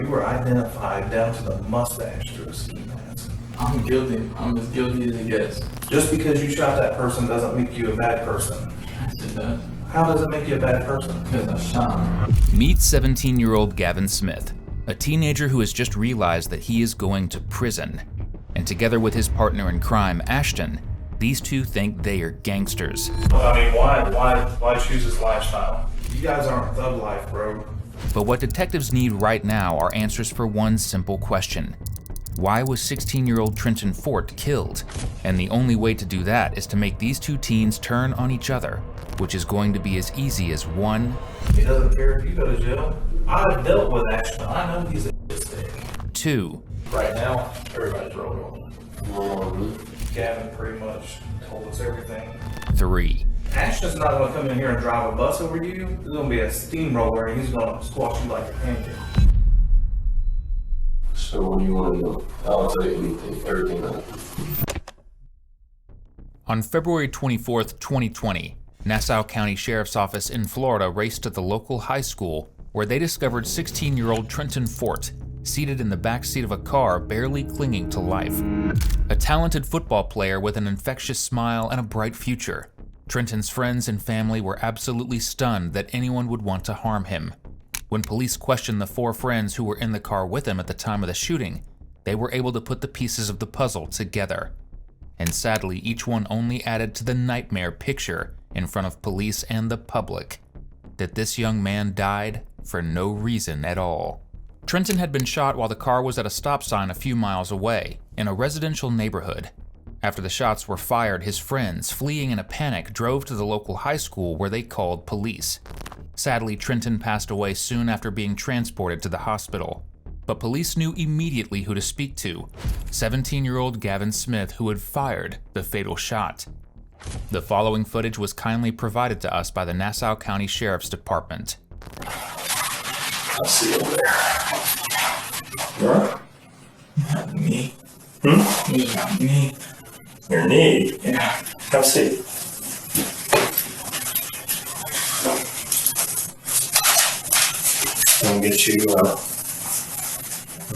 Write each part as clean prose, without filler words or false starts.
you were identified down to the mustache through a ski mask. I'm guilty. I'm as guilty as it gets. Just because you shot that person doesn't make you a bad person. Yes, it does. How does it make you a bad person? Because I shot him. Meet 17-year-old Gavin Smith, a teenager who has just realized that he is going to prison. And together with his partner in crime, Ashton, these two think they are gangsters. I mean, why choose this lifestyle? You guys aren't thug life, bro. But what detectives need right now are answers for one simple question. Why was 16-year-old Trenton Fort killed? And the only way to do that is to make these two teens turn on each other, which is going to be as easy as one. He doesn't care if you go to jail. I've dealt with Ashton. I know he's a stick. 2. Right now, everybody's rolling. Gavin pretty much told us everything. 3. Ashton's not going to come in here and drive a bus over you. There's going to be a steamroller and he's going to squash you like a pancake. So what do you want to know? I'll tell you anything, everything. On February 24th, 2020, Nassau County Sheriff's Office in Florida raced to the local high school where they discovered 16-year-old Trenton Fort seated in the backseat of a car barely clinging to life. A talented football player with an infectious smile and a bright future. Trenton's friends and family were absolutely stunned that anyone would want to harm him. When police questioned the 4 friends who were in the car with him at the time of the shooting, they were able to put the pieces of the puzzle together. And sadly, each one only added to the nightmare picture in front of police and the public that this young man died for no reason at all. Trenton had been shot while the car was at a stop sign a few miles away in a residential neighborhood. After the shots were fired, his friends, fleeing in a panic, drove to the local high school where they called police. Sadly, Trenton passed away soon after being transported to the hospital. But police knew immediately who to speak to, 17-year-old Gavin Smith, who had fired the fatal shot. The following footage was kindly provided to us by the Nassau County Sheriff's Department. I'll see you over there. You alright? Me. Me? Your knee? Yeah. Come see. I'm gonna get you a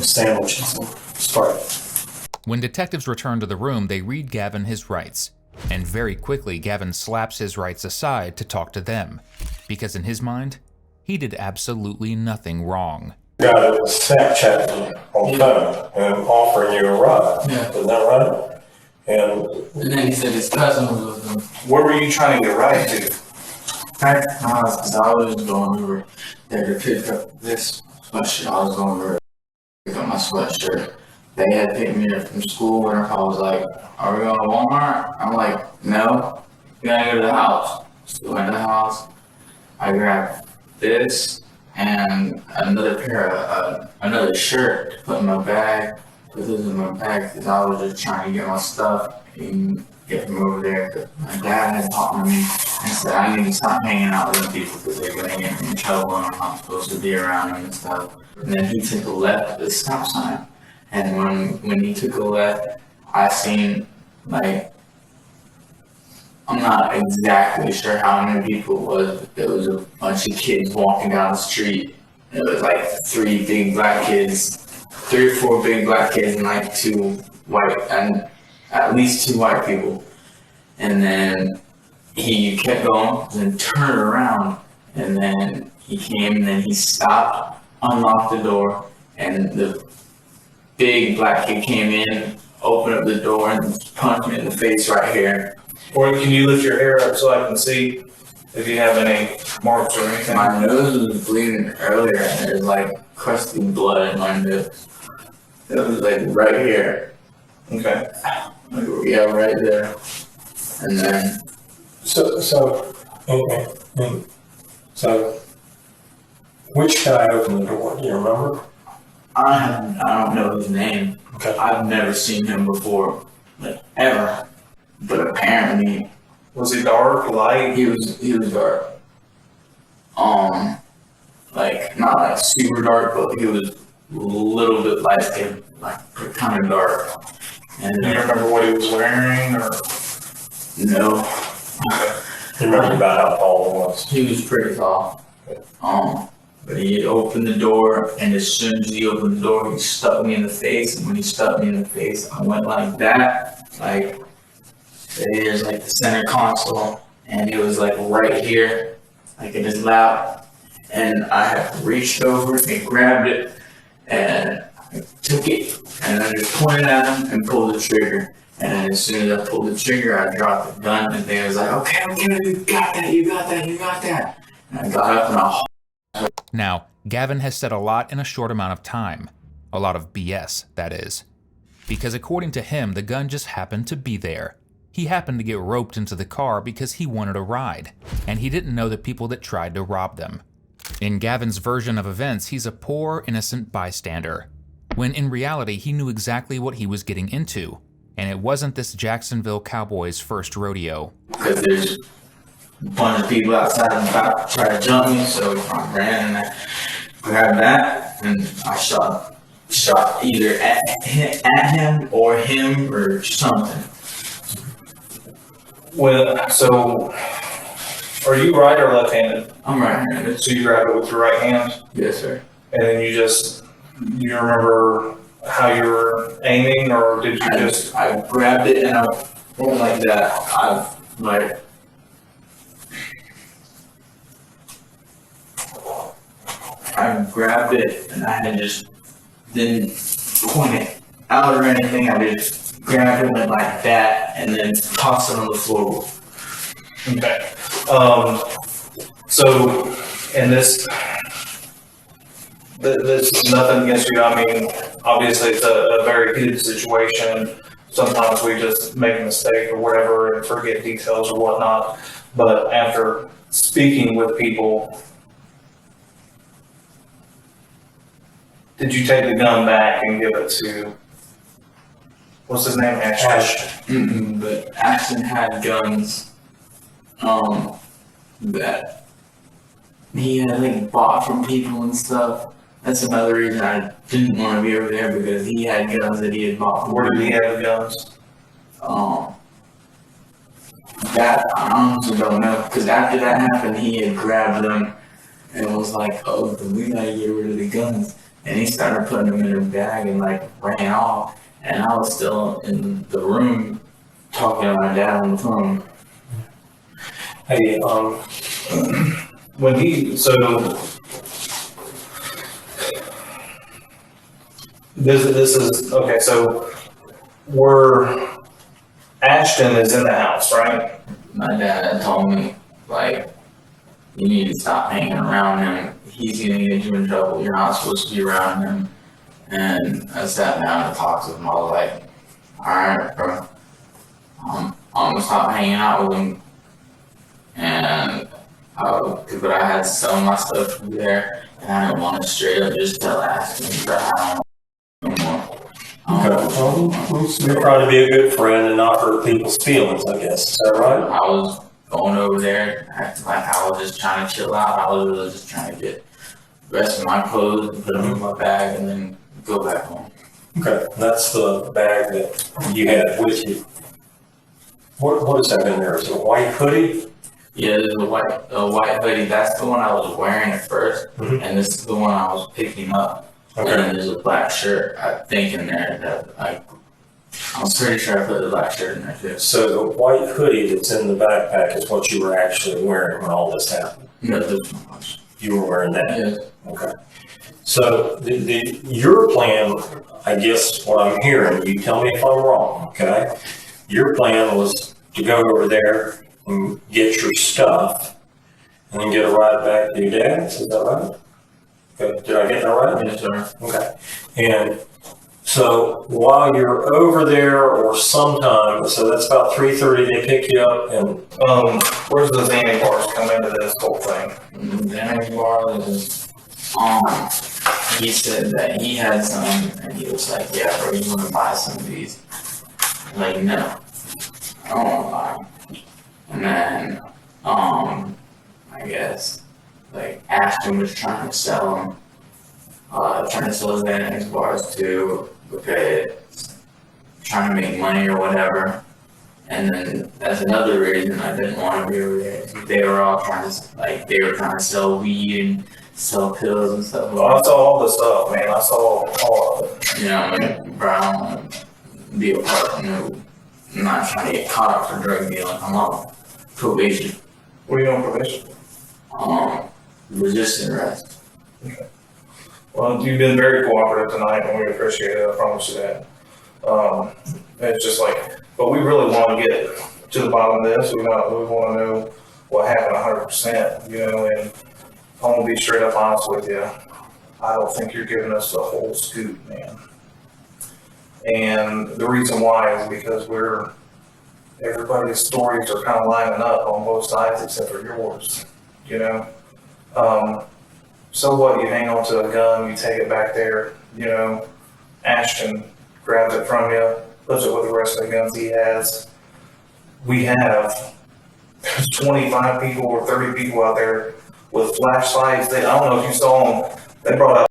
sandwich and some Sprite. When detectives return to the room, they read Gavin his rights. And very quickly, Gavin slaps his rights aside to talk to them. Because in his mind, he did absolutely nothing wrong. Got a Snapchat on the phone and I'm offering you a ride. Yeah. Isn't that right? And then he said his cousin was with him. Where were you trying to get a ride to? Back to my house, because I was going over there to pick up this sweatshirt. I was going over to pick up my sweatshirt. They had picked me up from school, and I was like, "Are we going to Walmart?" I'm like, "No, we gotta go to the house." So we went to the house. I grabbed this and another shirt to put in my bag. Put this in my bag because I was just trying to get my stuff and get from over there. Cause my dad had talked to me and said I need to stop hanging out with them people because they're gonna get me in trouble and I'm not supposed to be around them and stuff. And then he took a left at the stop sign. And when he took a left, I seen, like, I'm not exactly sure how many people it was, but there was a bunch of kids walking down the street. It was like 3 big black kids, 3 or 4 big black kids and like 2 white, and at least 2 white people. And then he kept going and turned around, and then he came and then he stopped, unlocked the door, and the big black kid came in, opened up the door, and punched me in the face right here. Or can you lift your hair up so I can see if you have any marks or anything? My nose was bleeding earlier, and there was like crusty blood in my nose. It was like right here. Okay. Like, yeah, right there. And then so which guy opened the door? Do you remember? I don't know his name. Okay. I've never seen him before, like ever. But apparently, Was he dark, light? he was dark. Like not like super dark, but he was a little bit light skinned, like kind of dark. And Do you remember what he was wearing, or? no, You remember about how tall he was? he was pretty tall. But he opened the door, and as soon as he opened the door, he stuck me in the face. And when he stuck me in the face, I went like that, like there's like the center console, and it was like right here, like in his lap. And I had reached over and grabbed it, and I took it, and I just pointed at him and pulled the trigger. And as soon as I pulled the trigger, I dropped the gun, and they was like, okay, you got that, you got that, you got that. And I got up and I. Now, Gavin has said a lot in a short amount of time. A lot of BS, that is. Because according to him, the gun just happened to be there. He happened to get roped into the car because he wanted a ride, and he didn't know the people that tried to rob them. In Gavin's version of events, he's a poor, innocent bystander, when in reality he knew exactly what he was getting into, and it wasn't this Jacksonville Cowboys' first rodeo. Because there's a bunch of people outside about to try to jump me, so I ran and I grabbed that, and I shot either at him or something. Well, so are you right or left-handed? I'm right-handed. So you grab it with your right hand, Yes, sir. and then you remember how you were aiming, or did you just? I grabbed it and I went like that. I grabbed it and I had just didn't point it out or anything. I just grabbed it, went like that, and then tossed it on the floor. Okay. So, and this is nothing against you. I mean, obviously it's a very heated situation. Sometimes we just make a mistake or whatever and forget details or whatnot. But after speaking with people, did you take the gun back and give it to, what's his name, Ashton? But Ashton had guns that he had like bought from people and stuff. That's another reason I didn't want to be over there, because he had guns that he had bought from Where did he people. have the guns? That I honestly don't know, because after that happened, he had grabbed them and was like, oh, we gotta get rid of the guns. And he started putting them in a bag and like ran off. And I was still in the room talking to my dad on the phone. Hey, When he, so this is, okay, so Ashton is in the house, right? My dad had told me, like, you need to stop hanging around him. He's gonna get you in trouble. You're not supposed to be around him. And I sat down and talked to him. I was like, alright, bro. I'm gonna stop hanging out with him. And but I had to sell my stuff there, and I didn't want to straight up just tell Ashton that I don't no more. you're trying to be a good friend and not hurt people's feelings, I guess. Is that right? I was going over there acting like I was just trying to chill out. I was really just trying to get the rest of my clothes and put them in my bag and then go back home. Okay, that's the bag that you had with you. What is that in there? Is it a white hoodie? Yeah, there's a white hoodie. That's the one I was wearing at first, and this is the one I was picking up. Okay. And then there's a black shirt, I think, in there that I'm pretty sure I put the black shirt in there too. So the white hoodie that's in the backpack is what you were actually wearing when all this happened? No, there's not much. You were wearing that? Yes. Okay. So your plan, I guess what I'm hearing, you tell me if I'm wrong, okay? Your plan was to go over there and get your stuff and then get a ride back to your dad's, is that right? Okay. Did I get that right? Yes, sir. Okay. And so while you're over there or sometime, so that's about 3:30, they pick you up and Where's the Xanny bars come into this whole thing? Xanax bar is, he said that he had some, and he was like, yeah, bro, you want to buy some of these? I'm like, no, I don't want to buy them. And then, I guess, like, Ashton was trying to sell them, trying to sell Xanax bars too, because trying to make money or whatever. And then that's another reason I didn't want to be over there. They were all trying to, like, they were trying to sell weed and sell pills and stuff. Oh, I saw all this stuff, man. I saw all of it. You know, I mean, bro, I don't want to be a part, you know, I'm not trying to get caught up for drug dealing. I'm on probation. What are you on probation? Resisting arrest. Okay. Well, you've been very cooperative tonight, and we appreciate it. I promise you that. It's just like, but we really want to get to the bottom of this. We want to know what happened 100%, you know, and I'm going to be straight up honest with you. I don't think you're giving us the whole scoop, man. And the reason why is because everybody's stories are kind of lining up on both sides except for yours, you know. So what, you hang on to a gun, you take it back there, you know, Ashton grabs it from you, puts it with the rest of the guns he has. We have 25 people or 30 people out there with flashlights. I don't know if you saw them, they brought out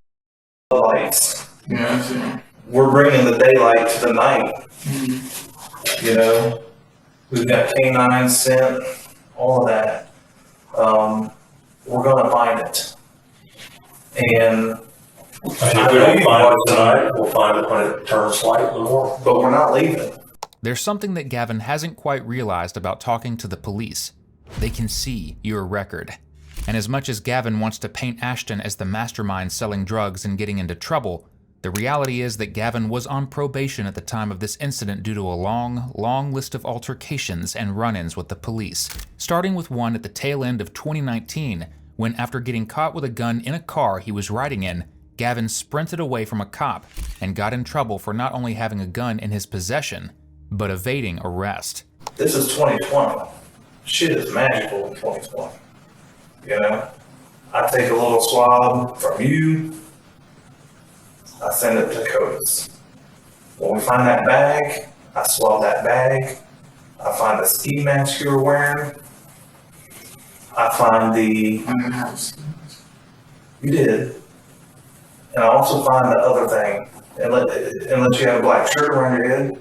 lights. Yeah, We're bringing the daylight to the night, you know. We've got canines sent, all of that. We're gonna find it. And if we don't find it tonight, we'll find it when it turns light in the morning. but we're not leaving. There's something that Gavin hasn't quite realized about talking to the police. They can see your record. And as much as Gavin wants to paint Ashton as the mastermind selling drugs and getting into trouble, the reality is that Gavin was on probation at the time of this incident due to a long list of altercations and run-ins with the police, starting with one at the tail end of 2019, when after getting caught with a gun in a car he was riding in, Gavin sprinted away from a cop and got in trouble for not only having a gun in his possession, but evading arrest. This is 2020. Shit is magical in 2020. You know? I take a little swab from you, I send it to CODIS. When we find that bag, I swab that bag. I find the ski mask you were wearing. I find the... You did. And I also find the other thing. Unless you have a black shirt around your head.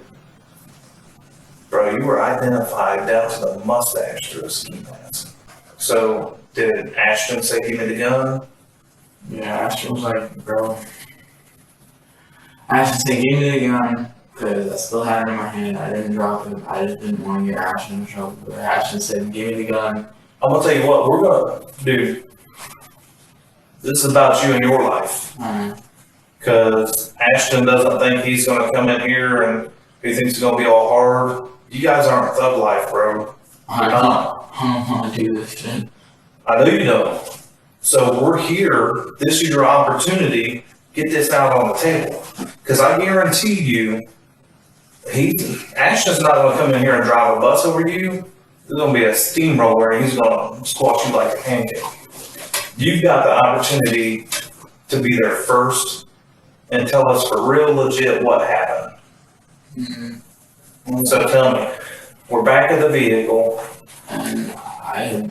Bro, you were identified down to the mustache through a ski mask. So, did Ashton say give me the gun? Yeah, Ashton was like, bro. Ashton said, give me the gun, because I still had it in my hand. I didn't drop it. I just didn't want to get Ashton in trouble. But Ashton said, give me the gun. I'm gonna tell you what, we're gonna do. This is about you and your life. Because Ashton doesn't think he's gonna come in here and he thinks it's gonna be all hard. You guys aren't thug life, bro. I don't want to do this shit. I know you don't. So we're here. This is your opportunity. Get this out on the table. Because I guarantee you, Ashton's not going to come in here and drive a bus over you. There's going to be a steamroller and he's going to squash you like a pancake. You've got the opportunity to be there first and tell us for real legit what happened. So tell me, we're back at the vehicle. And I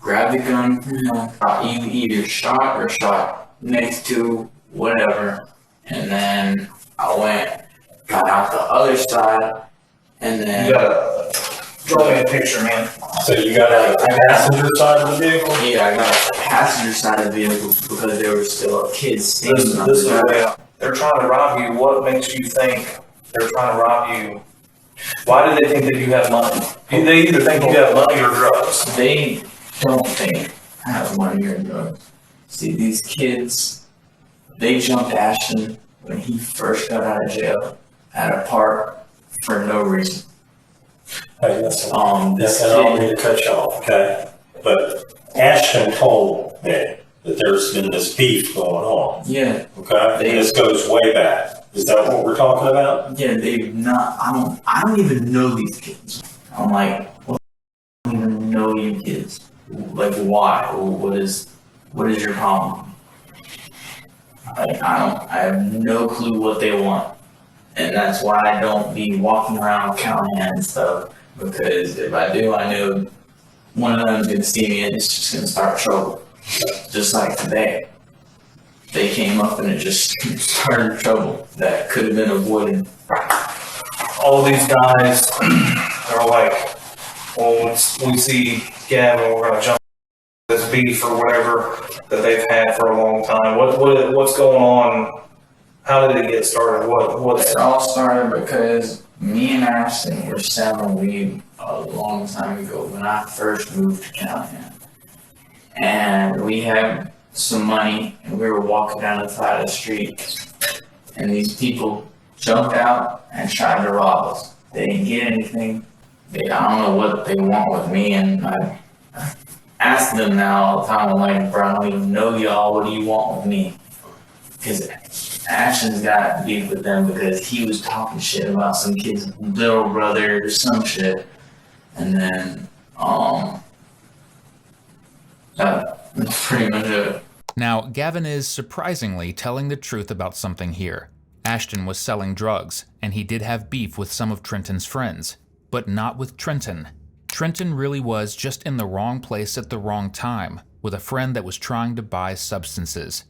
grabbed the gun from him. You either shot or shot next to whatever. And then I went, got out the other side, and then... You gotta draw me a picture, man. So you got out the passenger side of the vehicle? Yeah, I got out the passenger side of the vehicle because there were still kids standing on This is the the way they're trying to rob you. What makes you think they're trying to rob you? Why do they think that you have money? They either think you have money or drugs. They don't think I have money or drugs. See, these kids, they jumped Ashton when he first got out of jail at a park for no reason. Hey, listen, This and I don't kid, mean to cut you off, okay? But Ashton told me that there's been this beef going on, yeah, okay? This goes way back. Is that what we're talking about? yeah, they've not, I don't even know these kids. I'm like, well, I don't even know you kids. Like, why? What is your problem? Like, I have no clue what they want. And that's why I don't be walking around counting and stuff. Because if I do, I know one of them is gonna see me and it's just gonna start trouble. Just like today. They came up and it just started trouble that could have been avoided. All these guys are like, well, when we see Gavin, we're gonna jump this beef or whatever that they've had for a long time? What's going on? How did it get started? It all started because me and Ashton were selling weed a long time ago when I first moved to Callahan. And we had some money and we were walking down the side of the street and these people jumped out and tried to rob us. They didn't get anything. I don't know what they want with me, and I ask them now all the time, I'm like, bro, I don't even know y'all, what do you want with me? Because Ashton's got beef with them because he was talking shit about some kid's little brother or some shit. And then, that's pretty much it. Now, Gavin is surprisingly telling the truth about something here. Ashton was selling drugs, and he did have beef with some of Trenton's friends, but not with Trenton. Trenton really was just in the wrong place at the wrong time, with a friend that was trying to buy substances.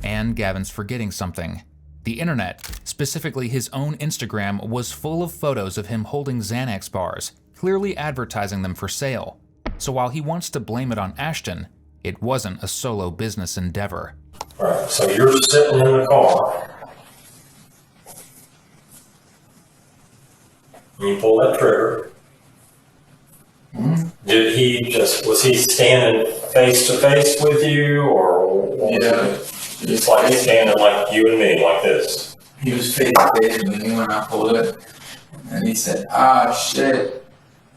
And Gavin's forgetting something. The internet, specifically his own Instagram, was full of photos of him holding Xanax bars, clearly advertising them for sale. So while he wants to blame it on Ashton, it wasn't a solo business endeavor. All right, so you're sitting in the car. You pull that trigger. Was he standing face to face with you, or Yeah. It's like he's standing like you and me, like this? He was face to face with me when I pulled it. And he said, ah, shit.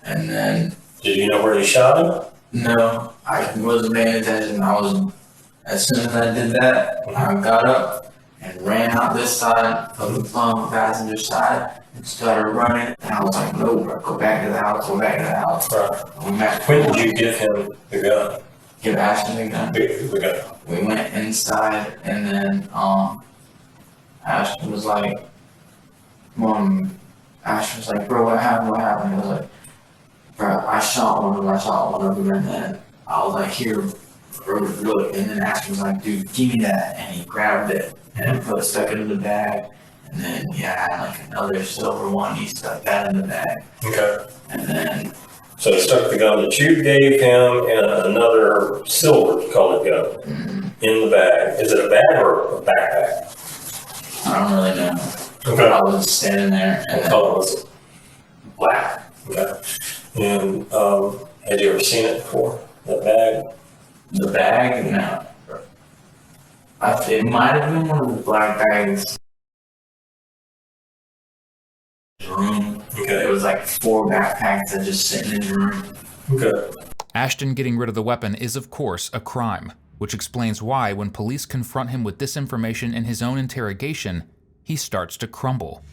And then, Did you know where he shot him? no, I wasn't paying attention. As soon as I did that, I got up and ran out this side of the passenger side and started running. And I was like, no, bro, go back to the house, go back to the house. Right. When did you give him the gun? Give Ashton the gun. The gun. We went inside and then, Ashton was like, Ashton was like, bro, what happened? I was like, bro, I shot one of them, and then I was like, here, bro, look. And then Ashton was like, dude, give me that. And he grabbed it and stuck it in the bag. And then he had like another silver one, he stuck that in the bag. Okay. And then, So he stuck the gun that you gave him in another silver colored gun in the bag. Is it a bag or a backpack? I don't really know. Okay. I was just standing there. And What color was it? black. Okay. And had you ever seen it before? That bag? The bag? No. It might have been one of the black bags. Room. Okay. There was like 4 backpacks that just sitting in the room. Okay. Ashton getting rid of the weapon is of course a crime, which explains why when police confront him with this information in his own interrogation, he starts to crumble.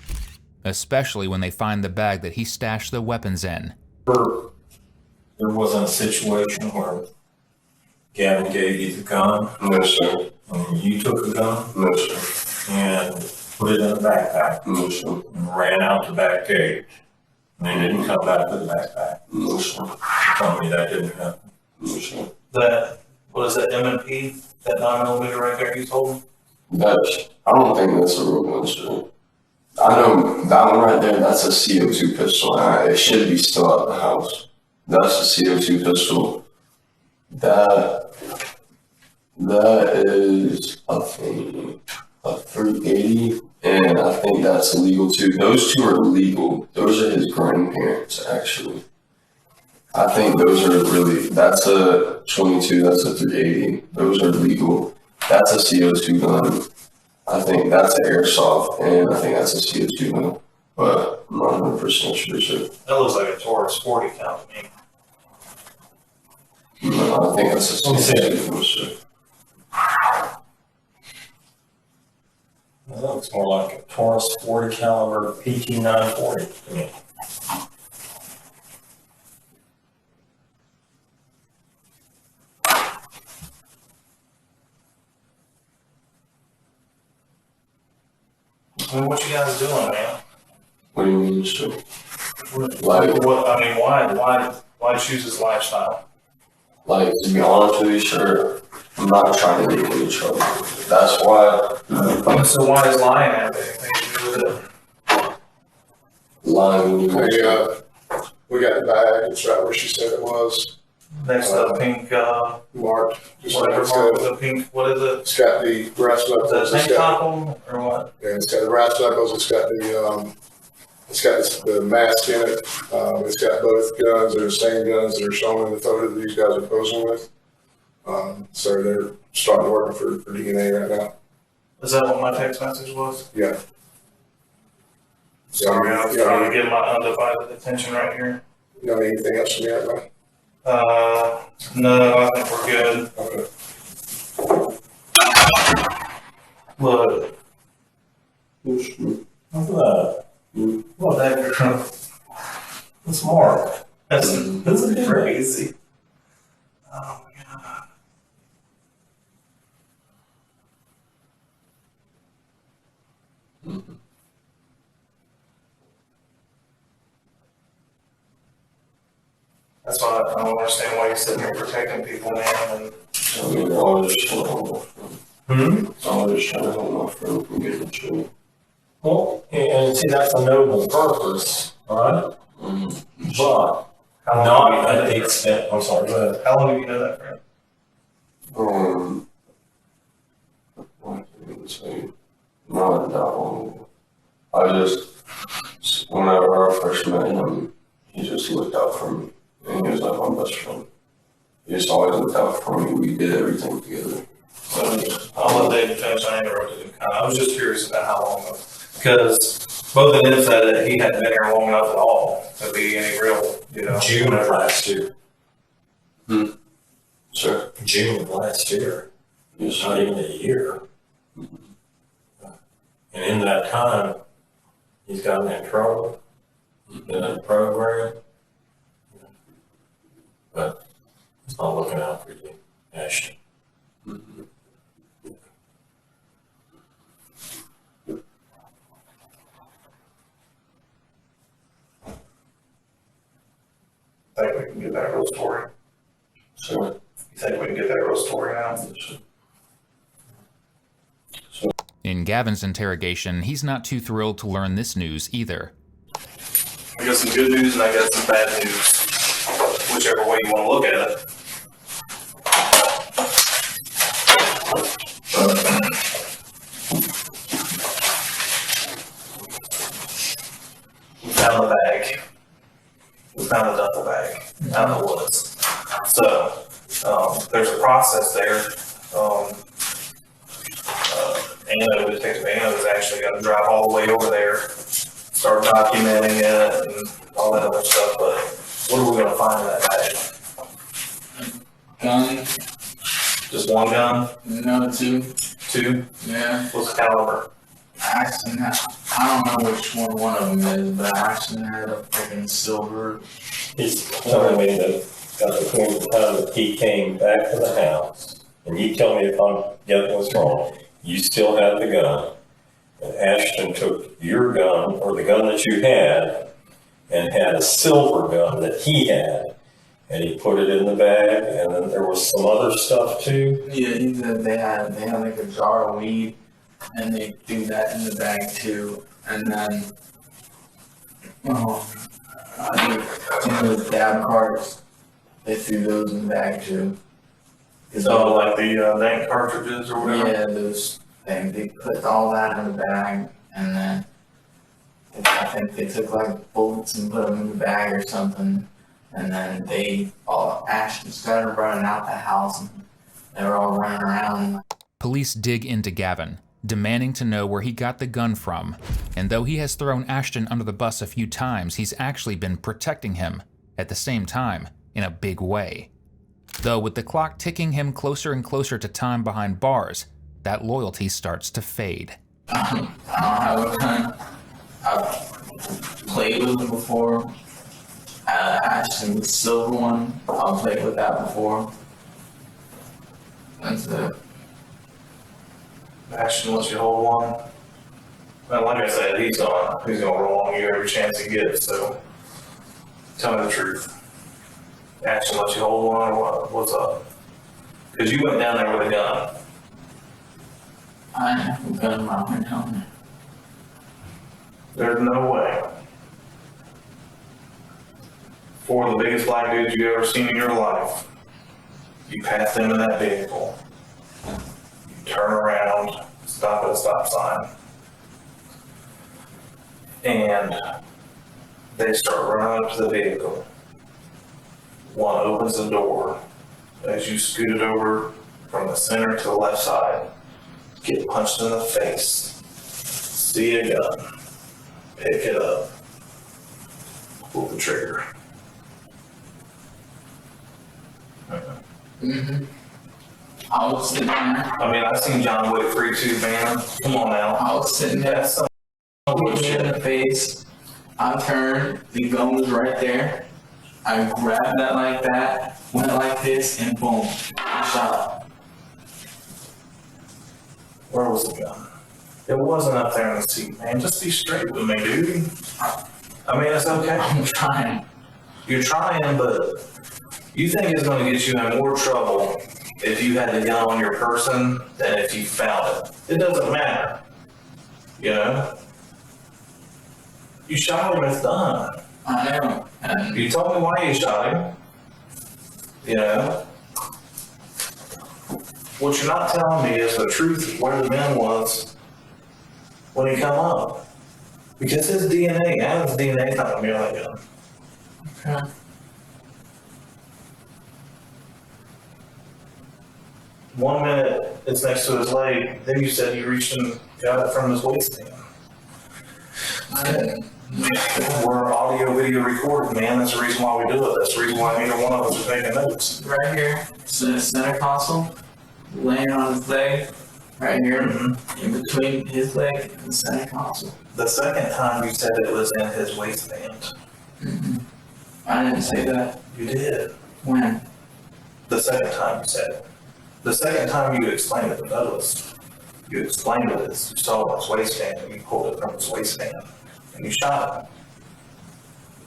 Especially when they find the bag that he stashed the weapons in. There wasn't a situation where Gavin gave you the gun? No, sir. And you took the gun No, sir. and put it in a backpack No, sir. and ran out the back gate and then didn't come back with the backpack? No, sir. Tell me that didn't happen. No, sir. What is that, M&P, that 9mm right there you told me? I don't think that's a real one, sir. I know that one right there, that's a CO2 pistol. It should be still at the house. That's a CO2 pistol. That is, I think, a 380, and I think that's illegal too. Those 2 are legal. Those are his grandparents, actually. I think those are really, that's a 22, that's a 380. Those are legal. That's a CO2 gun. I think that's an airsoft, and I think that's a CO2 gun. But I'm not 100% sure, sir. That looks like a Taurus 40 count to me. No, I think that's a CO2 gun, sir. That looks more like a Taurus 40 caliber PT 940 to me. I mean, what you guys doing, man? What do you mean, sir? Why choose this lifestyle? Like, to be honest with you, sir, I'm not trying to get into trouble. That's why So why does lying have anything to do with it? lying when you We got the bag, it's right where she said it was. Next to the pink, Marked, just like whatever it's mark got, with the pink, what is it? it's got the brass Is knuckles, that it's tank got, top on or what? yeah, it's got the brass knuckles, it's got the mask in it. It's got both guns, they're the same guns that are shown in the photo that these guys are posing with. So they're starting working for DNA right now. Is that what my text message was? Yeah. Sorry, I was trying to get my undivided attention right here. You know anything else from me right now? No, I think we're good. Okay. Look, What's that? well, that, It's Mark. that's crazy. Oh my God. That's why I don't understand why you're sitting here protecting people, man, and I mean, I was just trying to hold my friend. I was just trying to hold my friend from getting in trouble. Well, and see, that's a noble purpose, right? But not at the extent, I'm sorry, go ahead. how long have you known that friend? I can't even say, not that long ago. I just, whenever I first met him, he just looked out for me. And he was like my best friend. He just always looked out for me. We did everything together. I'll let David finish. I interrupted him. I was just curious about how long ago, because both of them said that he hadn't been here long enough at all to be any real, June of last year. Sure. June of last year. Yes, Not sir. even a year. And in that time, he's gotten in trouble, he's been in a program, but he's not looking out for you, Ashton. I think we can get that real story. Sure. You think we can get that real story now? In Gavin's interrogation, he's not too thrilled to learn this news either. I got some good news and I got some bad news, whichever way you want to look at it. We found the bag. We found the duffel bag out in the woods. So there's a process there. Detective Anna was actually going to drive all the way over there, start documenting it and all that other stuff. But what are we going to find in that bag? Gun, Just one gun? no, two, Two? yeah. What's the caliber? Ashton had, I don't know which one of them is, but Ashton had a freaking silver. He's telling me that between the time that he came back to the house, and you tell me if I'm getting this wrong, you still had the gun, and Ashton took your gun, or the gun that you had, and had a silver gun that he had, and he put it in the bag, and then there was some other stuff too. Yeah, he said they had like a jar of weed, and they threw that in the bag too. And then, I think those dab cards, they threw those in the bag too. So like the bank cartridges or whatever? Yeah, those things. They put all that in the bag, and then I think they took like bullets and put them in the bag or something. And then Ashton started running out the house, and they were all running around. Police dig into Gavin, demanding to know where he got the gun from. And though he has thrown Ashton under the bus a few times, he's actually been protecting him, at the same time, in a big way. Though with the clock ticking him closer and closer to time behind bars, that loyalty starts to fade. I don't have a gun. I've played with them before. Ashton, the silver one, I've played with that before. That's it. Ashton lets you hold one. Well, like I said, he's gonna roll on you every chance he gets, so tell me the truth. Ashton lets you hold one, or what's up? Because you went down there with a gun. I have a gun around my helmet. There's no way. 4 of the biggest black dudes you've ever seen in your life. You pass them in that vehicle. You turn around, stop at a stop sign. And they start running up to the vehicle. One opens the door. As you scoot it over from the center to the left side, get punched in the face. See a gun. Pick it up. Pull the trigger. Mm-hmm. I was sitting there. I mean, I've seen John Wick 3 too, man. Come on now. I was sitting there. That's some Looked me in the face. I turned. The gun was right there. I grabbed that like that, went like this, and boom, I shot. Where was the gun? It wasn't up there in the seat, man. Just be straight with me, dude. I mean, it's okay. I'm trying. You're trying, but you think it's going to get you in more trouble if you had the gun on your person than if you found it. It doesn't matter. You know? You shot him, it's done. I know. And You told me why you shot him. You know? What you're not telling me is the truth of where the gun was when he come up. Because his DNA, Adam's DNA is not going to be on that gun. okay. One minute it's next to his leg, then you said you reached and got it from his waistband. I didn't. We're audio video recorded, man. That's the reason why we do it. That's the reason why neither one of us are taking notes. Right here, center console, laying on his leg, right here, in between his leg and the center console. The second time you said it was in his waistband. I didn't say that. You did. When? The second time you said it. The second time you explained it to Douglas, you explained it as you saw it in his waistband and you pulled it from his waistband and you shot him.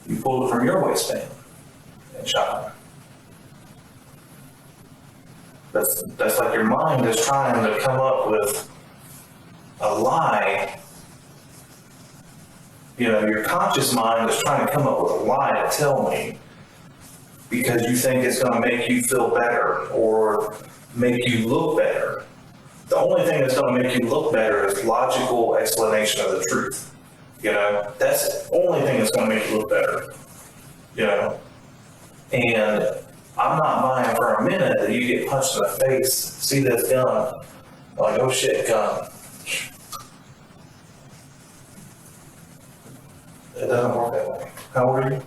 You pulled it from your waistband and shot him. That's like your mind is trying to come up with a lie. You know, your conscious mind is trying to come up with a lie to tell me because you think it's going to make you feel better or make you look better. The only thing that's going to make you look better is logical explanation of the truth. You know, that's the only thing that's going to make you look better. You know, and I'm not buying for a minute that you get punched in the face, see this gun, like, oh shit, gun. It doesn't work that way. How old are you?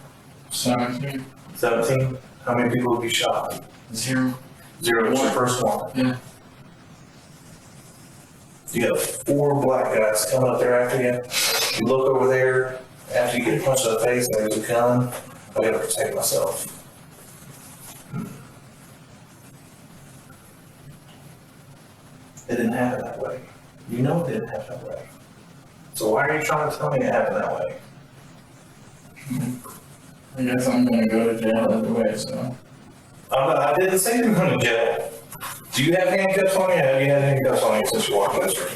17. 17? How many people have you shot? 0. 0 was your first one. Yeah. You have 4 black guys coming up there after you. You look over there, after you get punched in the face and there's a gun, I gotta protect myself. It didn't happen that way. You know it didn't happen that way. So why are you trying to tell me it happened that way? I guess I'm gonna go to jail either way, so. I didn't say you're going to jail. Do you have handcuffs on you? Have you had handcuffs on you since you walked in this room?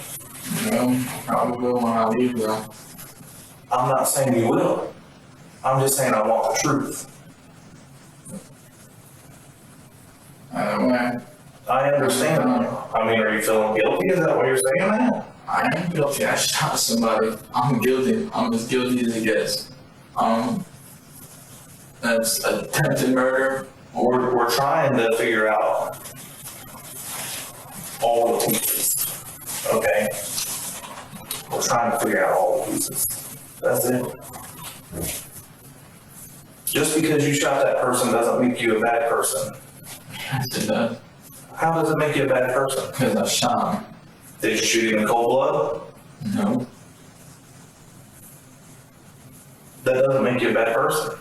No, probably will when I leave though. I'm not saying you will. I'm just saying I want the truth. Either way, I understand. I mean, are you feeling guilty? Is that what you're saying now? I am guilty. I shot somebody. I'm guilty. I'm as guilty as it gets. That's attempted murder. We're trying to figure out all the pieces, okay? We're trying to figure out all the pieces. That's it. Just because you shot that person doesn't make you a bad person. Yes, it does. How does it make you a bad person? Because I shot him. Did you shoot him in cold blood? No. That doesn't make you a bad person.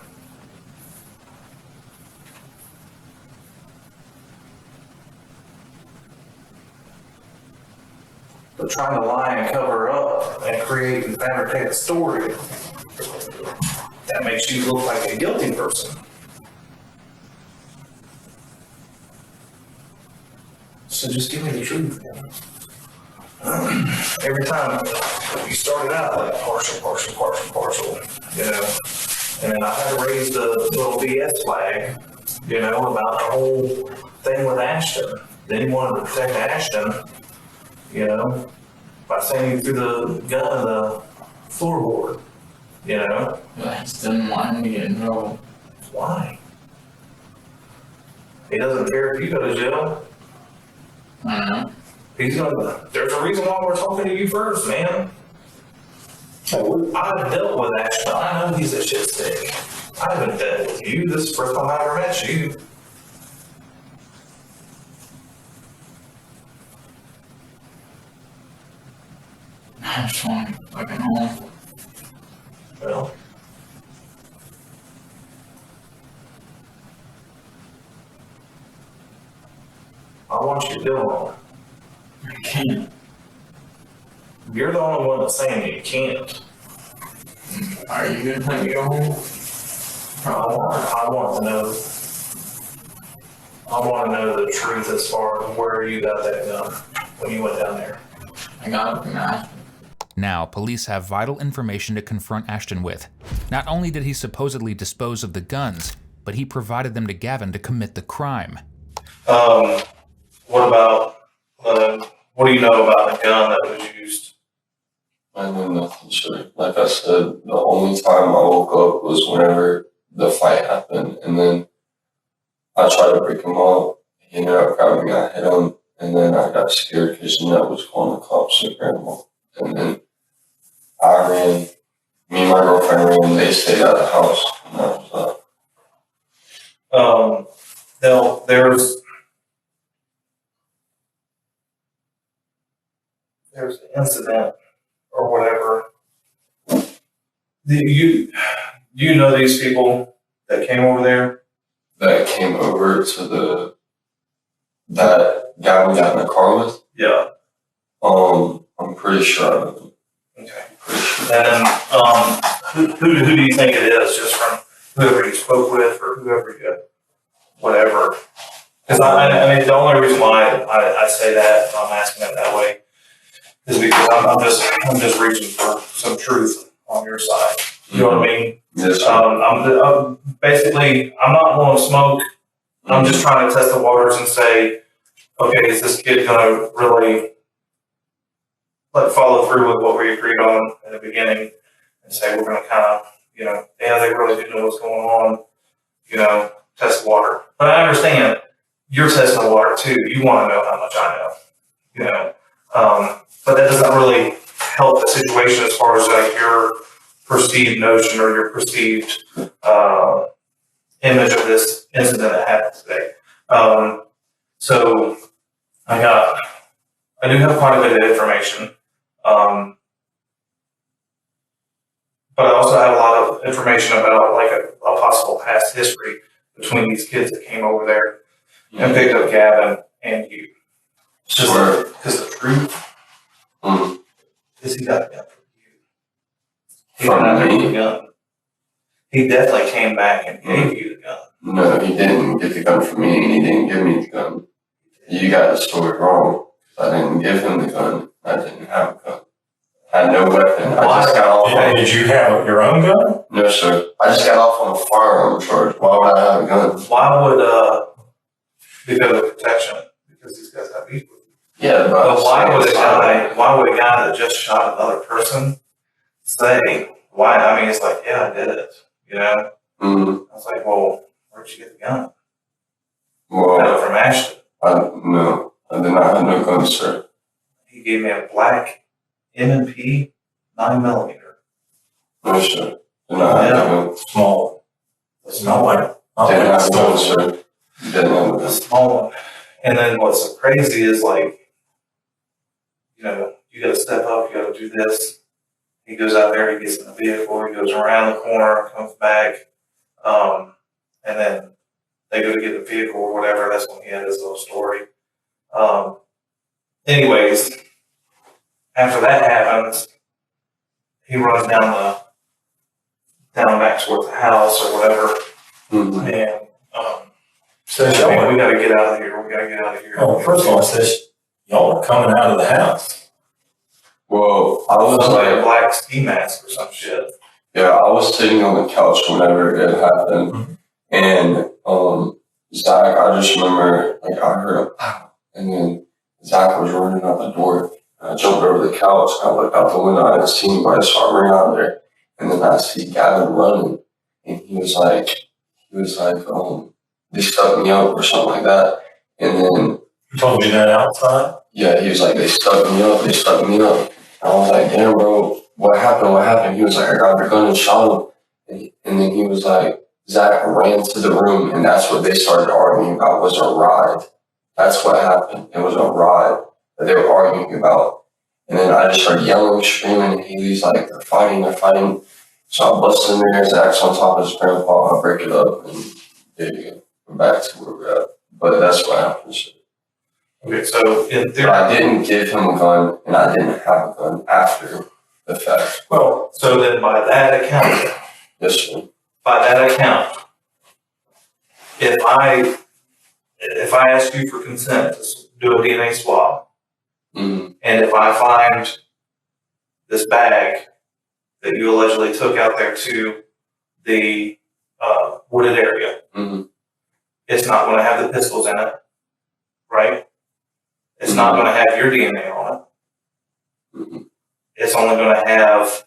But trying to lie and cover up and create and fabricate a story, that makes you look like a guilty person. So just give me the truth, man. Every time you started out like partial, you know, And then I had to raise the little BS flag, you know, about the whole thing with Ashton. Then he wanted to protect Ashton, you know, by sending through the gun in the floorboard, you know? I just didn't want him to get in trouble. Why? He doesn't care if you go to jail. I don't know. He's gonna, there's a reason why we're talking to you first, man. I've dealt with Ashton. I know he's a shit stick. I haven't dealt with you. This is the first time I ever met you. I just want to get fucking home. Well, I want you to go home. I can't. You're the only one that's saying that you can't. Are you gonna let me go home? I want to know. I want to know the truth as far as where you got that gun when you went down there. I got it from Ashton. Now, police have vital information to confront Ashton with. Not only did he supposedly dispose of the guns, but he provided them to Gavin to commit the crime. What about, what do you know about the gun that was used? I know nothing, sure. Like I said, the only time I woke up was whenever the fight happened, and then I tried to break him up. He ended up grabbing me, I hit him, and then I got scared because Jeanette was calling the cops and grandma. And then I ran, me and my girlfriend ran, they stayed at the house, and that was Now, there's an incident or whatever. Do you know these people that came over there? that came over to that guy we got in the car with. Yeah. I'm pretty sure I know him. Okay. Pretty sure. And who do you think it is, just from whoever you spoke with or whoever you, whatever? Because I mean, the only reason why I say that, I'm asking it that way, is because I'm just reaching for some truth on your side. You know what I mean? Yes, sir. I'm basically, I'm not blowing smoke. I'm just trying to test the waters and say, okay, is this kid gonna really follow through with what we agreed on in the beginning, and say we're gonna kind of, you know, yeah, they really do know what's going on, you know, test the water. But I understand you're testing the water too. You want to know how much I know, you know. But that doesn't really help the situation as far as like your perceived notion or your perceived image of this incident that happened today. So I do have quite a bit of information, but I also have a lot of information about like a possible past history between these kids that came over there and picked up Gavin and you. Sure. Because the truth is he got the gun from you. He From got me? the gun. He definitely came back and gave you the gun. No, he didn't get the gun from me, and he didn't give me the gun. You got the story wrong. I didn't give him the gun. I didn't have a gun. I had no weapon. I just got off. Did you have your own gun? No, sir. I just got off on a firearm charge. Why would I have a gun? Why would, because of protection, because these guys have beef with you. Yeah, But why would a guy that just shot another person say, why? I mean, it's like, yeah, I did it, you know? I was like, well, where'd you get the gun? Well, Got it from Ashton. no, I did not have no gun, sir. He gave me a black M&P 9mm. No, sir. Did not have a gun. Small. It's not like Didn't have a gun, small. sir. Didn't have a A gun. small one. And then what's so crazy is like, you know, you gotta step up, you gotta do this. He goes out there, he gets in the vehicle, he goes around the corner, comes back, and then they go to get the vehicle or whatever. That's when he had his little story. Anyways, after that happens, he runs down back towards the house or whatever, and says, "Man, we gotta get out of here. We gotta get out of here." Oh, first of all, it says y'all are coming out of the house. Well, I was Somebody a like, black ski mask or some shit. Yeah, I was sitting on the couch whenever it happened, and Zach, I just remember like I heard a pow, and then Zach was running out the door. I jumped over the couch. I looked out the window. I didn't see anybody, so I ran out there, and then I see Gavin running, and he was like, they stuck me up or something like that, and then You told me that outside? yeah, he was like, they stuck me up. And I was like, damn, bro, what happened? He was like, I got the gun and shot him. And then he was like, Zach ran to the room, and that's what they started arguing about was a ride. That's what happened. It was a ride that they were arguing about. And then I just started yelling, screaming, and Haley's like, they're fighting. So I bust in there, Zach's on top of his grandpa, I break it up, and there you go. We're back to where we're at. But that's what happened. Okay, so in But theory, I didn't give him a gun, and I didn't have a gun after the fact. well, so then by that account, Yes, sir. if I ask you for consent to do a DNA swab, Mm-hmm. and if I find this bag that you allegedly took out there to the wooded area, Mm-hmm. it's not going to have the pistols in it, right? It's not going to have your DNA on it. Mm-hmm. It's only going to have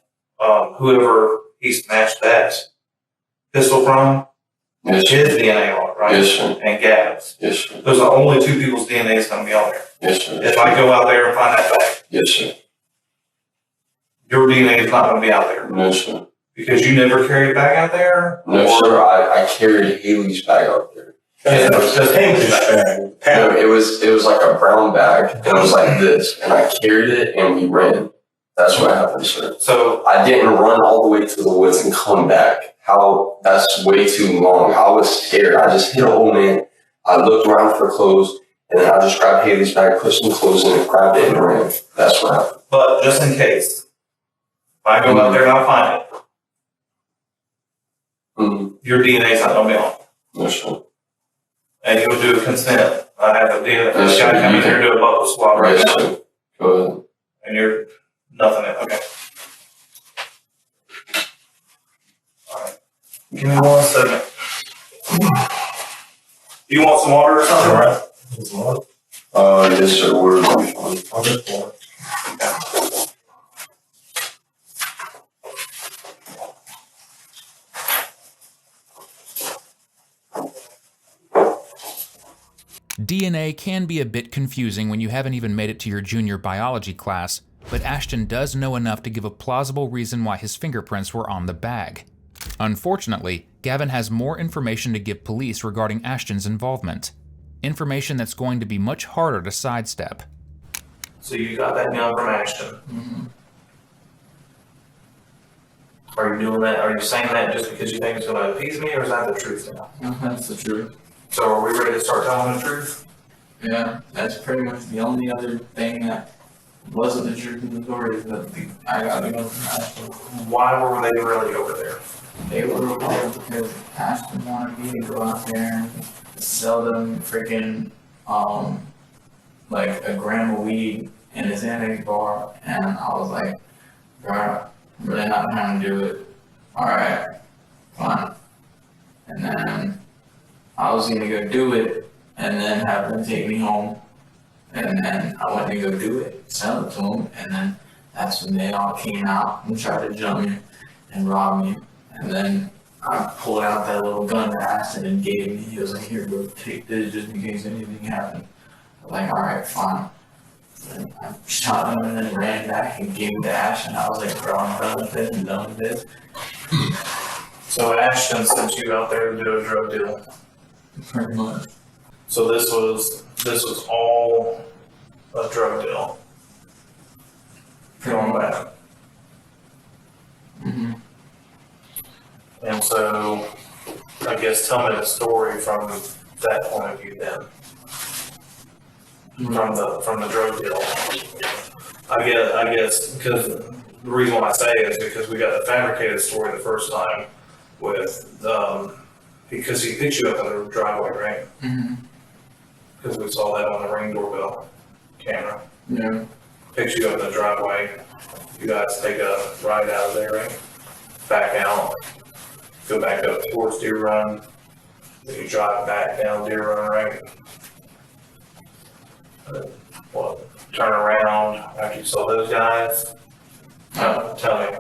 whoever he snatched that pistol from, Yes, his sir. DNA on it, right? Yes, sir. And Gavin's. Yes, sir. Those are only two people's DNA's going to be on there. Yes, sir. If I go out there and find that bag, Yes, sir. your DNA is not going to be out there No, sir. because you never carried a bag out there. No, or- sir. I carried Haley's bag out there. It was Haley's bag. No, it was like a brown bag, and it was like this, and I carried it, and we ran. That's what happened, sir. So I didn't run all the way to the woods and come back. That's way too long. I was scared. I just hit an old man. I looked around for clothes, and then I just grabbed Haley's bag, put some clothes in it, grabbed it, and ran. That's what happened. but just in case, if I go out there and I find it, Mm-hmm. your DNA's not going to be on it. No, sir. And you'll do a consent. I have a DNA. Yes, This guy sir. come in here and do a bubble swab right Yes, now. sir. Go ahead. And you're nothing. Okay. All right. Give me 1 second. You want some water or something? All right. Yes, sir. Where is it? I'll just pour it. DNA can be a bit confusing when you haven't even made it to your junior biology class, but Ashton does know enough to give a plausible reason why his fingerprints were on the bag. Unfortunately, Gavin has more information to give police regarding Ashton's involvement. Information that's going to be much harder to sidestep. So you got that gun from Ashton. Mm-hmm. Are you doing that? Are you saying that just because you think it's going to appease me, or is that the truth now? No, that's the truth. So are we ready to start telling the truth? Yeah, that's pretty much the only other thing that wasn't the truth of the story is that I got to go from Ashton. Why were they really over there? They were over there because Ashton wanted me to go out there and sell them freaking, like a gram of weed in his annex bar. And I was like, bro, I'm really not trying to do it. Alright, fine. And then I was gonna go do it and then have them take me home. And then I went to go do it, sell it to them, and then that's when they all came out and tried to jump me and rob me. And then I pulled out that little gun that Ashton had gave me. He was like, here, bro, take this just in case anything happened. I was like, alright, fine. And I shot him and then ran back and gave it to Ashton. I was like, bro, I'm done with this, I'm done with this. So Ashton sent you out there to do a drug deal. Pretty much. So this was all a drug deal. Going back. Mm-hmm. And so I guess tell me the story from that point of view then. From the drug deal. I guess because the reason why I say it is because we got the fabricated story the first time with because he picked you up in the driveway, right? Mm-hmm. Because we saw that on the Ring doorbell camera. Yeah. Picks you up in the driveway. You guys take a ride out of there, right? back out, go back up towards Deer Run, then you drive back down Deer Run, right? Turn around after you saw those guys? Tell me.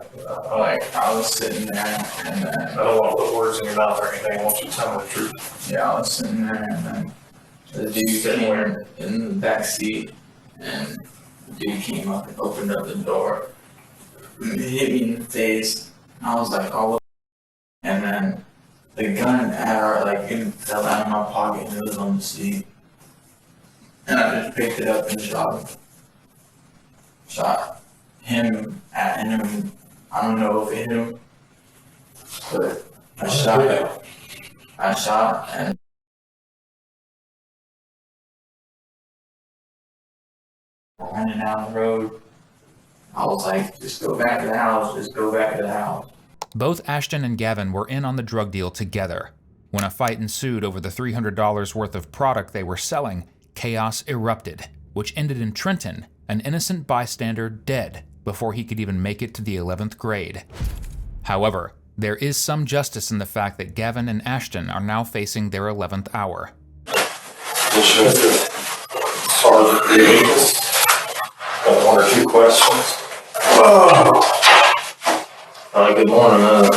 I was sitting there and then, I don't want to put words in your mouth or anything, I want you to tell me the truth. yeah, I was sitting there and then the dude came in the back seat and the dude came up and opened up the door. He hit me in the face. I was like, oh, and then the gun it fell out of my pocket and it was on the seat. And I just picked it up and shot him at him. I don't know if it hit him, but I shot and running down the road. I was like, just go back to the house, just go back to the house. Both Ashton and Gavin were in on the drug deal together. When a fight ensued over the $300 worth of product they were selling, chaos erupted, which ended in Trenton, an innocent bystander, dead before he could even make it to the 11th grade. However, there is some justice in the fact that Gavin and Ashton are now facing their 11th hour. Sergeant Davis, got one or two questions. Good morning, All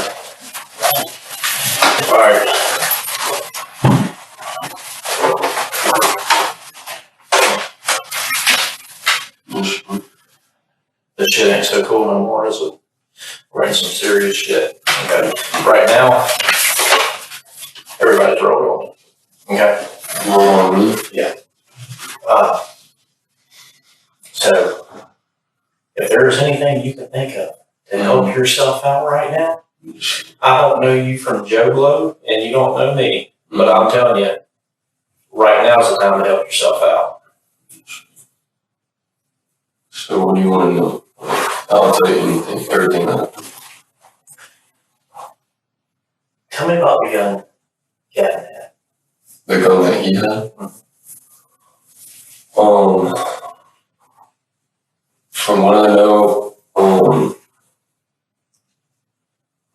right. This shit ain't so cool no more, is it? We're in some serious shit. Okay. Right now, everybody's rolling. Okay. Yeah. So, if there's anything you can think of to help yourself out right now, I don't know you from Joe Blow, and you don't know me, but I'm telling you, right now's the time to help yourself out. So what do you want to know? I'll tell you anything, everything that happened. Tell me about the gun Gavin had. The gun that he had? From what I know,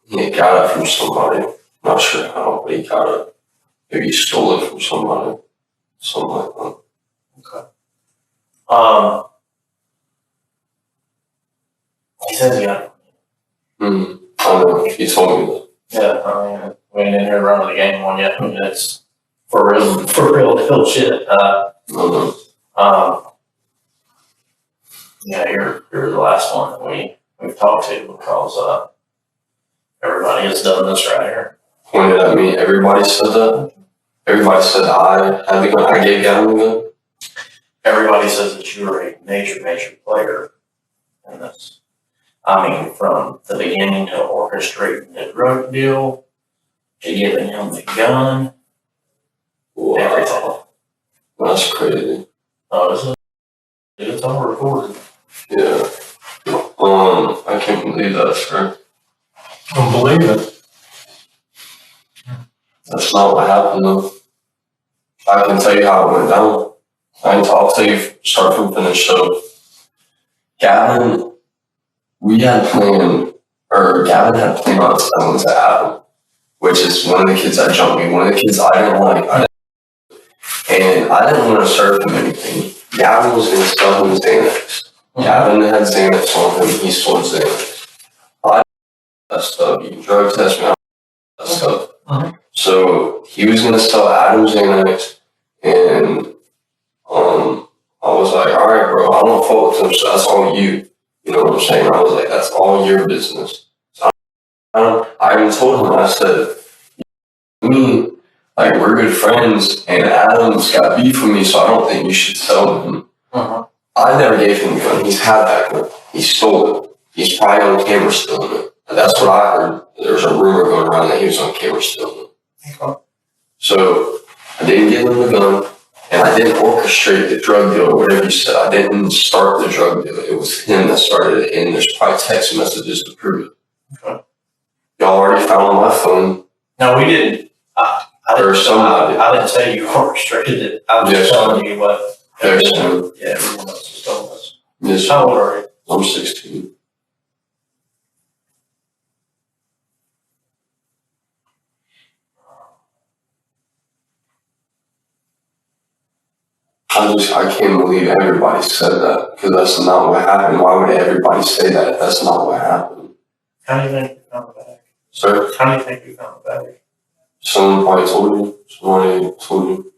he got it from somebody. Not sure how, but he got it. Maybe he stole it from somebody. Something like that. Okay. He says he got it. I know, he told me that. Yeah, I mean, we ain't in here running the game on yet. I mean, it's for real deal shit. I know. Yeah, you're the last one that we've talked to because everybody has done this right here. Pointed at me, everybody said that. Everybody said I had the gun, I gave Gavin the gun. Everybody says that you're a major player in this. I mean, from the beginning to orchestrating the drug deal, to giving him the gun, Wow. everything. That's crazy. Oh, it's all recorded. Yeah. I can't believe that, sir. I don't believe it. That's not what happened though. I can tell you how it went down. I'll tell you start from finish. So Gavin, Gavin had planned on telling to Adam, which is one of the kids that jumped me, one of the kids I didn't like. And I didn't want to serve him anything. Gavin was going to sell him Xanax. Gavin had Xanax on him, he sold Xanax. I did that stuff, you drug test me, I did that stuff. So he was going to sell Adam Xanax, and I was like, all right, bro, I don't fuck with him, so that's all you. You know what I'm saying? I was like, that's all your business. So I even told him, I said, like, we're good friends, and Adam's got beef with me, so I don't think you should sell him. I never gave him a gun. He's had that gun. He stole it. He's probably on camera stealing it. And that's what I heard. There's a rumor going around that he was on camera stealing it. So I didn't give him the gun, and I didn't orchestrate the drug deal or whatever you said. I didn't start the drug deal. It was him that started it, and there's probably text messages to prove it. Y'all already found on my phone. No, we didn't. I didn't say you orchestrated it. I was just telling you what. Everyone else has told us. Yes, How old are you? I'm 16. I can't believe everybody said that, because that's not what happened. Why would everybody say that if that's not what happened? How do you think you found the bag? Sir, How do you think you found the bag? someone probably told you. Somebody told you.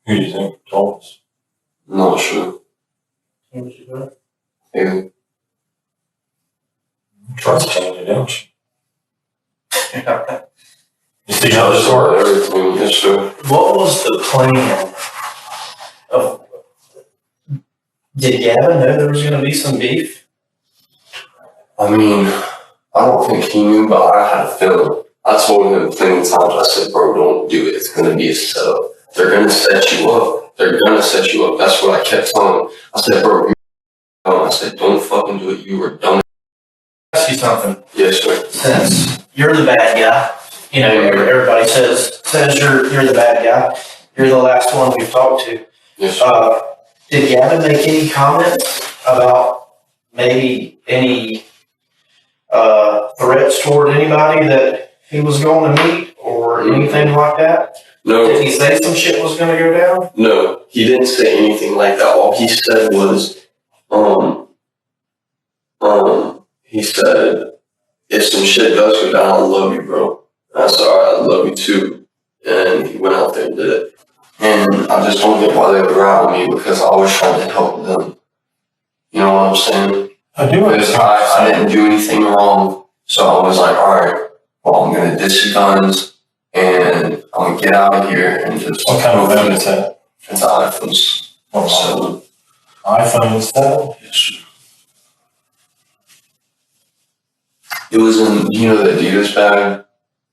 Who do you think told us? I'm not sure. Who was you with? Haley. Trust Cheney, don't you? Okay. You see how this Sure, works? everything, yes, sir. What was the plan of, did Gavin know there was gonna be some beef? I mean, I don't think he knew, but I had a feeling. I told him plenty of times, I said, bro, don't do it. It's going to be a setup. They're going to set you up. They're going to set you up. That's what I kept telling him. I said, bro, I said, don't fucking do it. You were dumb. Ask you something, Yes, sir. since you're the bad guy, you know, everybody says you're the bad guy, you're the last one we've talked to. Yes, sir. Did Gavin make any comments about maybe any threats toward anybody that he was going to meet or anything like that? No. Did he say some shit was going to go down? No, he didn't say anything like that. All he said was, he said, if some shit does go down, I love you, bro. And I said, all right, I love you too. And he went out there and did it. And I just don't get why they would rattle me, because I was trying to help them. You know what I'm saying? I do Because I didn't do anything wrong. So I was like, all right, well, I'm going to ditch the guns and I'm going to get out of here and just. What kind of gun is that? It's iPhones. So, iPhone 7? yes. It was in, you know, the Adidas bag,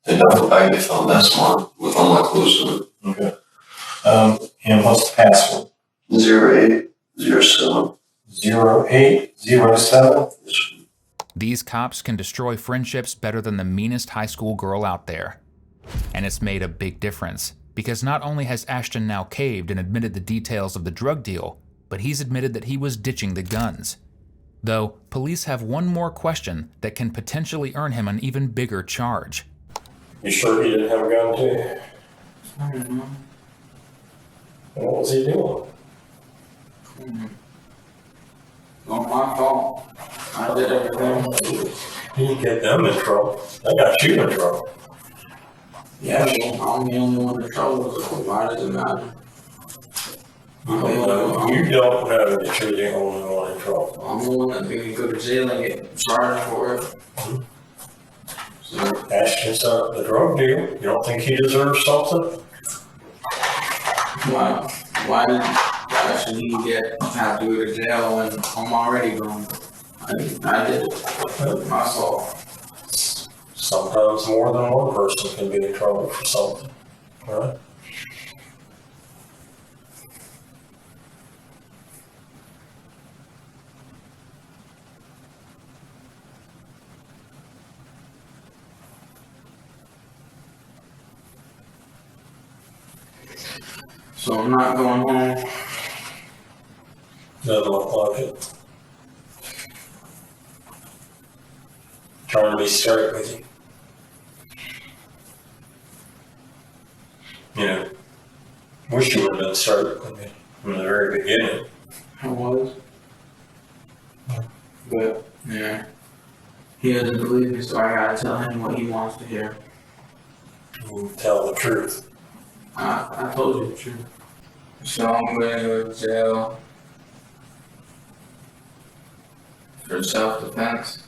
the duffel bag they found. That's mine with all my clothes in it. Okay. And what's the password? 0807. 0807? These cops can destroy friendships better than the meanest high school girl out there. And it's made a big difference, because not only has Ashton now caved and admitted the details of the drug deal, but he's admitted that he was ditching the guns. Though, police have one more question that can potentially earn him an even bigger charge. You sure he didn't have a gun too? I don't know. What was he doing? Not my fault. I did everything. You get them in trouble. They got you in trouble. Yeah, well, I'm the only one in trouble, so why does it matter? You don't know that you're the only one in trouble. I'm the one that's gonna go to jail and get charged for it. So, Ashton's the drug deal. You don't think he deserves something? why should he have to go to jail when I'm already gone? I did it. My fault. Sometimes more than one person can be in trouble for something, right? So I'm not going home. Doesn't look like it. Trying to be straight with you. You know, wish you would have been straight with me from the very beginning. I was. But, yeah. He doesn't believe me, so I gotta tell him what he wants to hear. You tell the truth. I told you the truth. So I'm gonna go to jail for self-defense.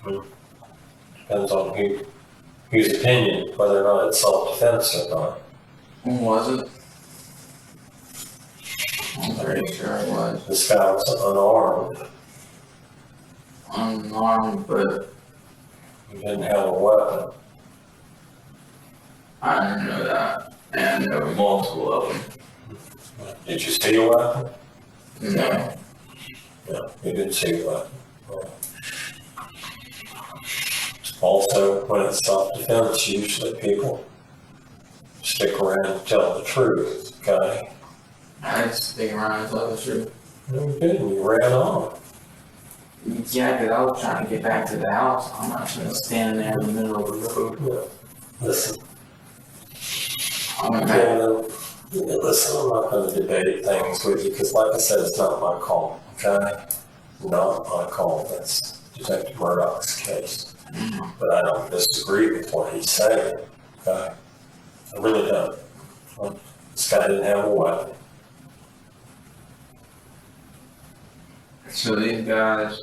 Depends on whose opinion, whether or not it's self-defense or not. Who was it? I'm pretty sure it was. This guy was unarmed. Unarmed, but He didn't have a weapon. I didn't know that. And there were multiple of them. Did you see a weapon? No. No, you didn't see a weapon. Right. Also, when it's self-defense, usually people stick around and tell the truth, okay? I didn't stick around and tell the truth. No, you didn't. You ran on. Yeah, because I was trying to get back to the house. I'm not gonna stand there in the middle of the road. Yeah. Listen, I went back. Listen, I'm not going to debate things with you because, like I said, it's not my call. Okay, not my call. That's Detective Murdoch's case. But I don't disagree with what he's saying. Okay, I really don't. This guy didn't have a weapon. So these guys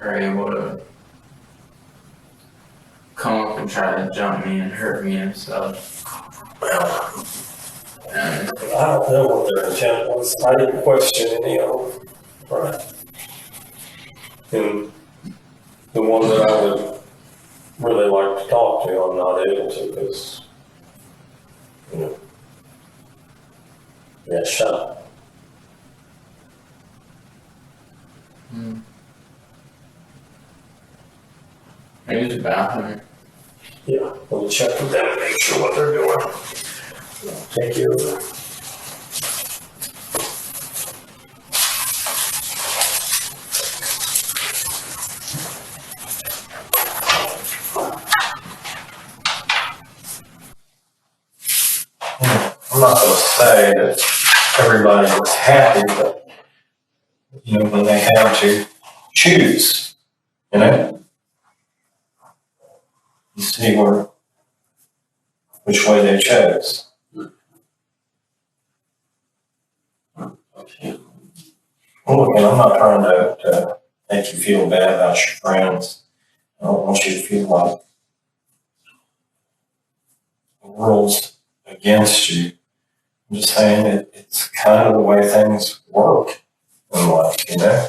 are able to come up and try to jump me and hurt me and stuff. Well, And I don't know what their intent was. I didn't question any of them. Right. And the one that I would really like to talk to, I'm not able to because, you know, he got shot. maybe the bathroom. Yeah, we'll check with them and make sure what they're doing. I'll take you over. I'm not gonna say that everybody was happy, but, you know, when they have to choose, you know? You see which way they chose. Well, look, and I'm not trying to make you feel bad about your friends. I don't want you to feel like the world's against you. I'm just saying it's kind of the way things work in life, you know?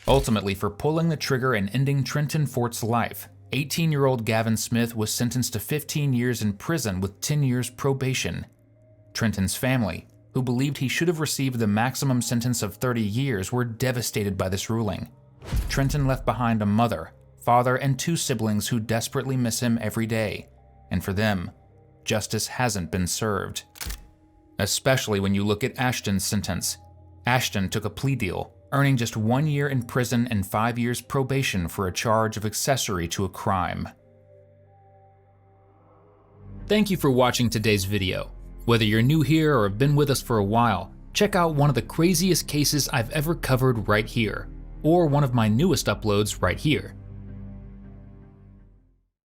Ultimately, for pulling the trigger and ending Trenton Fort's life, 18-year-old Gavin Smith was sentenced to 15 years in prison with 10 years probation. Trenton's family, who believed he should have received the maximum sentence of 30 years, were devastated by this ruling. Trenton left behind a mother, father, and 2 siblings who desperately miss him every day. And for them, justice hasn't been served. Especially when you look at Ashton's sentence. Ashton took a plea deal, earning just 1 year in prison and 5 years probation for a charge of accessory to a crime. Thank you for watching today's video. Whether you're new here or have been with us for a while, check out one of the craziest cases I've ever covered right here, or one of my newest uploads right here.